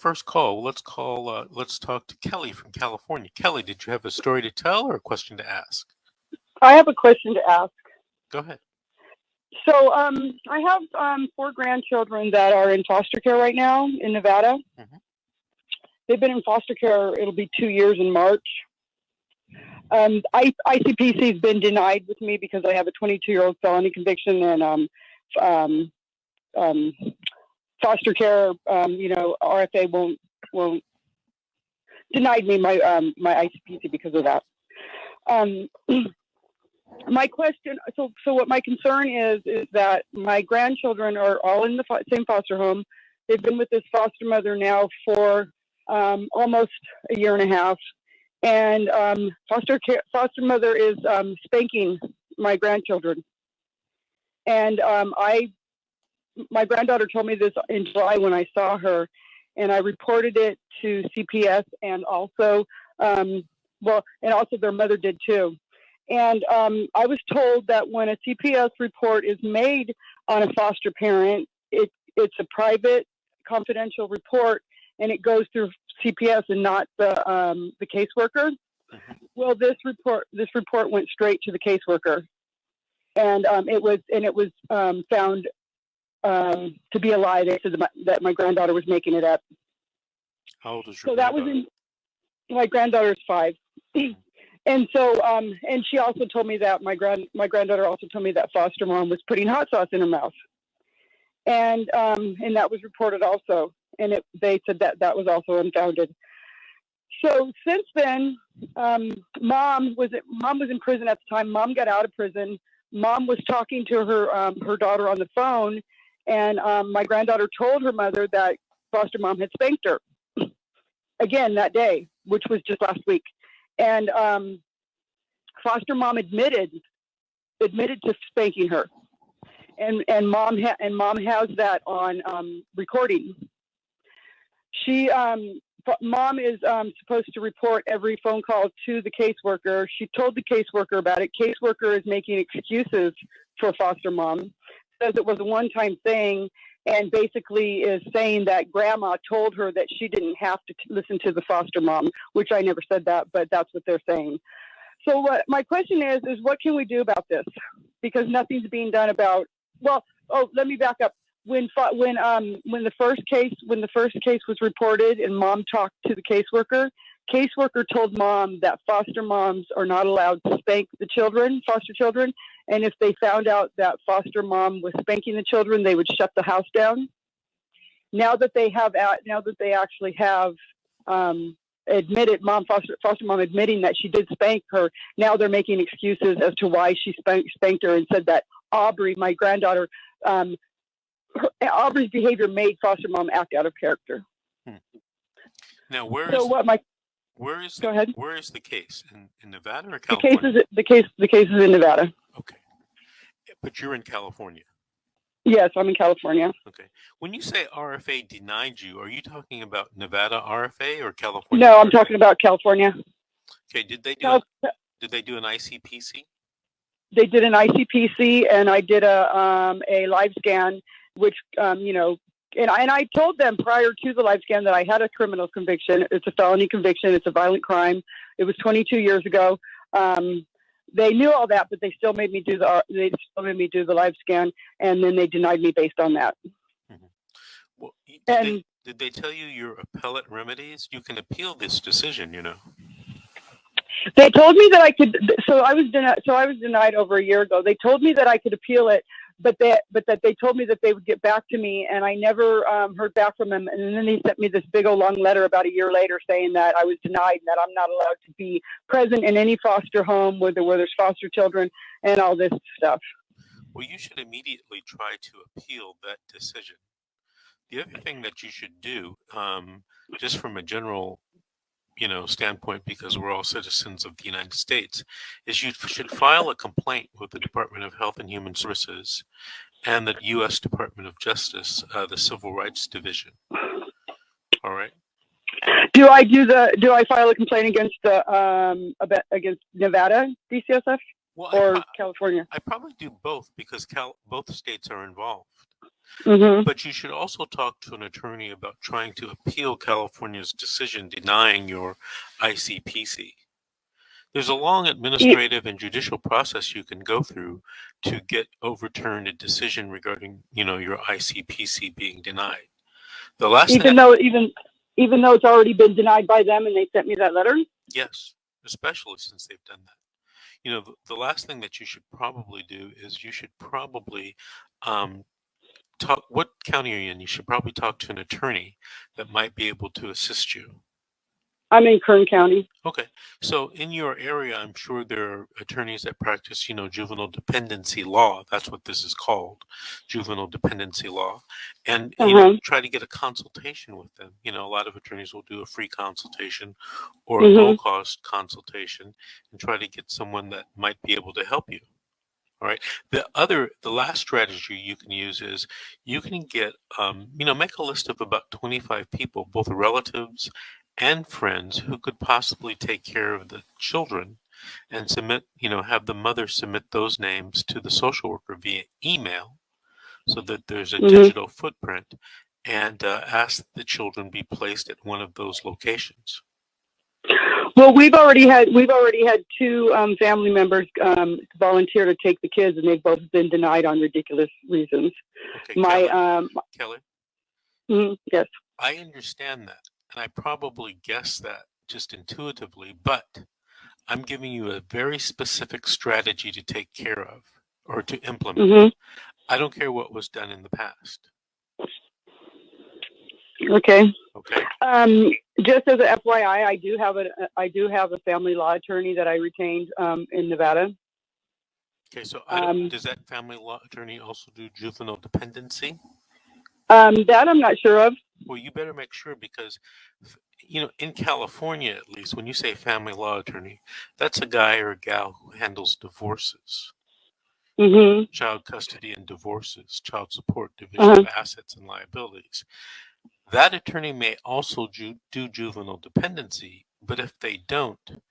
first call. Let's talk to Kelly from California. Kelly, did you have a story to tell or a question to ask? I have a question to ask. Go ahead. So I have 4 grandchildren that are in foster care right now in Nevada. Mm-hmm. They've been in foster care. It'll be 2 years in March. ICPC has been denied with me because I have a 22-year-old felony conviction, and foster care, RFA won't denied me my ICPC because of that. My question, so what my concern is that my grandchildren are all in the same foster home. They've been with this foster mother now for almost a year and a half, and foster mother is spanking my grandchildren. And my granddaughter told me this in July when I saw her, and I reported it to CPS, and also their mother did too. And I was told that when a CPS report is made on a foster parent, it's a private, confidential report, and it goes through CPS and not the caseworker. Mm-hmm. Well, this report went straight to the caseworker, and it was found to be a lie. They said that my granddaughter was making it up. How old is your granddaughter? My granddaughter is 5. And so, and she also told me that my granddaughter also told me that foster mom was putting hot sauce in her mouth, and that was reported also, and they said that was also unfounded. So since then, mom was in prison at the time. Mom got out of prison. Mom was talking to her daughter on the phone, and my granddaughter told her mother that foster mom had spanked her again that day, which was just last week. And foster mom admitted to spanking her, and mom has that on recording. Mom is supposed to report every phone call to the caseworker. She told the caseworker about it. Caseworker is making excuses for foster mom, says it was a one-time thing, and basically is saying that grandma told her that she didn't have to listen to the foster mom, which I never said that, but that's what they're saying. So what my question is what can we do about this? Because nothing's being done about, let me back up. When the first case was reported and mom talked to the caseworker told mom that foster moms are not allowed to spank the foster children, and if they found out that foster mom was spanking the children, they would shut the house down. Now that they actually have admitted foster mom admitting that she did spank her, now they're making excuses as to why she spanked her, and said that Aubrey, my granddaughter, Aubrey's behavior made foster mom act out of character. Now, where is the case? In Nevada or California? The case is in Nevada. Okay. But you're in California. Yes, I'm in California. Okay. When you say RFA denied you, are you talking about Nevada RFA or California? No, RFA? I'm talking about California. Okay. Did they do an ICPC? They did an ICPC, and I did a live scan, which and I told them prior to the live scan that I had a criminal conviction. It's a felony conviction. It's a violent crime. It was 22 years ago. They knew all that, but they still made me do the live scan, and then they denied me based on that. Mm-hmm. Well, did they tell you your appellate remedies? You can appeal this decision, They told me that I could. So I was denied over a year ago. They told me that I could appeal it, but that they told me that they would get back to me, and I never heard back from them. And then they sent me this big old long letter about a year later saying that I was denied and that I'm not allowed to be present in any foster home where there's foster children and all this stuff. Well, you should immediately try to appeal that decision. The other thing that you should do, just from a general standpoint, because we're all citizens of the United States, is you should file a complaint with the Department of Health and Human Services and the U.S. Department of Justice, the Civil Rights Division. All right. Do I file a complaint against against Nevada DCSF or California? I probably do both because both states are involved. Mm-hmm. But you should also talk to an attorney about trying to appeal California's decision denying your ICPC. There's a long administrative and judicial process you can go through to get overturned a decision regarding, your ICPC being denied. The last even though it's already been denied by them and they sent me that letter? Yes, especially since they've done that. The last thing that you should probably do is you should probably talk. What county are you in? You should probably talk to an attorney that might be able to assist you. I'm in Kern County. Okay, so in your area, I'm sure there are attorneys that practice, juvenile dependency law. That's what this is called, juvenile dependency law. And, try to get a consultation with them. A lot of attorneys will do a free consultation or a low-cost consultation and try to get someone that might be able to help you. All right. The last strategy you can use is you can get, make a list of about 25 people, both relatives and friends who could possibly take care of the children and submit, have the mother submit those names to the social worker via email so that there's a digital footprint, and ask the children be placed at one of those locations. Well, we've already had 2 family members volunteer to take the kids, and they've both been denied on ridiculous reasons. Okay, Kelly? Yes. I understand that, and I probably guessed that just intuitively, but I'm giving you a very specific strategy to take care of or to implement. I don't care what was done in the past. Okay. Okay. Just as a FYI, I do have a family law attorney that I retained in Nevada. Okay, so does that family law attorney also do juvenile dependency? That I'm not sure of. Well, you better make sure, because, in California, at least, when you say family law attorney, that's a guy or a gal who handles divorces, child custody and divorces, child support, division of assets and liabilities. That attorney may also do juvenile dependency, but if they don't,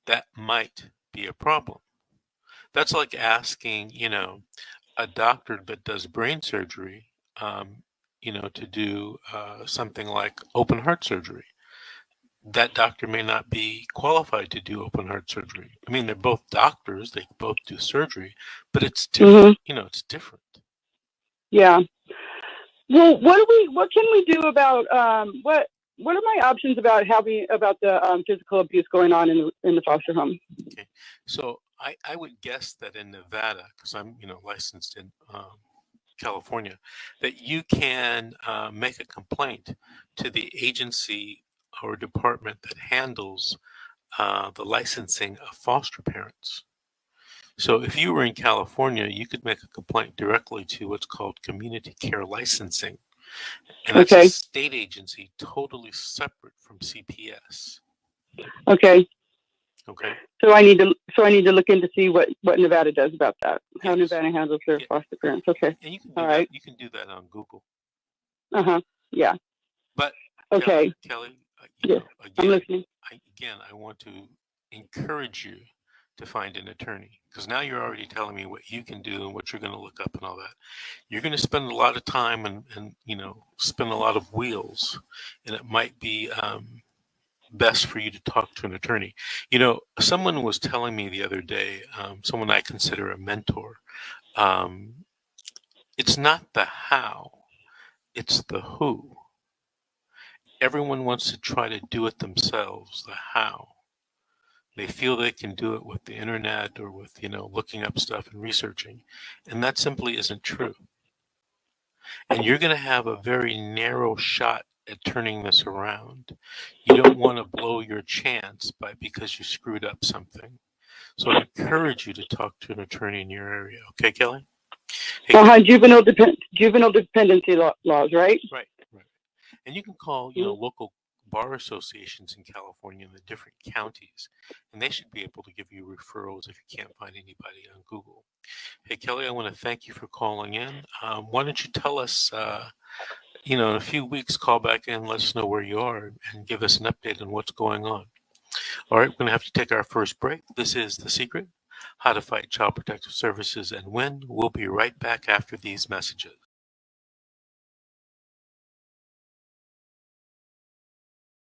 that might be a problem. That's like asking, a doctor that does brain surgery, to do something like open heart surgery. That doctor may not be qualified to do open heart surgery. I mean, they're both doctors; they both do surgery, but it's different. It's different. Yeah. Well, what can we do about what are my options about the physical abuse going on in the foster home? Okay, so I would guess that in Nevada, because I'm licensed in California, that you can make a complaint to the agency or department that handles the licensing of foster parents. So if you were in California, you could make a complaint directly to what's called community care licensing. And that's a state agency totally separate from CPS. Okay. Okay. So I need to look into see what Nevada does about that. How Nevada handles their foster parents. Okay. And you can do that. You can do that on Google. Yeah. But okay, Kelly, yes, I'm listening. I want to encourage you to find an attorney, because now you're already telling me what you can do and what you're going to look up and all that. You're going to spend a lot of time and spin a lot of wheels, and it might be best for you to talk to an attorney. Someone was telling me the other day, someone I consider a mentor, it's not the how, it's the who. Everyone wants to try to do it themselves, the how. They feel they can do it with the internet or with, looking up stuff and researching. And that simply isn't true. And you're going to have a very narrow shot at turning this around. You don't want to blow your chance because you screwed up something. So I encourage you to talk to an attorney in your area. Okay, Kelly? Hey, juvenile dependency laws, right? Right. And you can call, local bar associations in California in the different counties, and they should be able to give you referrals if you can't find anybody on Google. Hey, Kelly, I want to thank you for calling in. Why don't you tell us, in a few weeks, call back in, let us know where you are, and give us an update on what's going on. All right, we're going to have to take our first break. This is The Secret, How to Fight Child Protective Services and Win. We'll be right back after these messages.